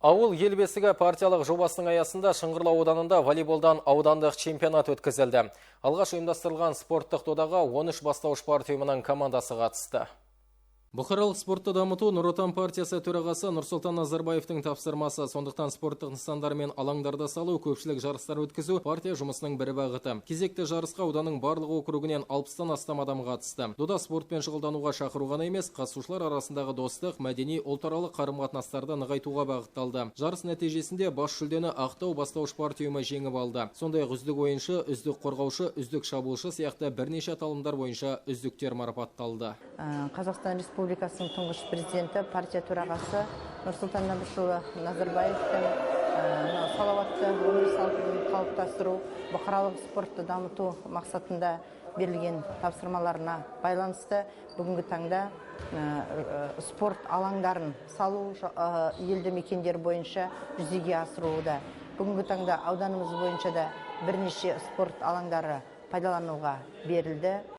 Ауыл ел бесігі партиялық жобасының аясында Шыңғырлау ауданында волейболдан аудандық чемпионат өткізілді. Алғаш ұйымдастырылған спорттық додаға 13 бастауыш партия ұйымының командасы қатысты. Бұқаралық спортты дамыту Нұр Отан партиясы төрағасы Нұрсұлтан Назарбаевтың тапсырмасы. Сондықтан спорттық нысандар мен алаңдарды салу, көпшілік жарыстар өткізу партия жұмысының бір бағыты. Кезекті жарысқа ауданның барлық округінен 60-тан астам адам қатысты. Дода спортпен шұғылдануға шақыру ғана емес, қатысушылар арасындағы достық, мәдени, ұлтаралық қарым-қатынастарды нығайтуға бағытталды. Жарыс нәтижесінде бас жүлдені Ақтау бастауыш партия ұйымы жеңіп алды. Сондай-ақ үздік ойыншы, үздік қорғаушы, үздік шабуылшы сияқты бірнеше аталымдар бойынша үздіктер марапатталды. Қазақстан Республикасының тұңғыш президенті, партия төрағасы Нұрсұлтан Назарбаевтың салауатты өмір салтын қалыптастыру, бұқаралық спортты дамыту мақсатында берілген тапсырмаларына байланысты бүгінгі таңда спорт алаңдарын салу елді мекендер бойынша жүзеге асырылуда. Бүгінгі таңда ауданымыз бойынша да бірнеше спорт алаңдары пайдалануға берілді.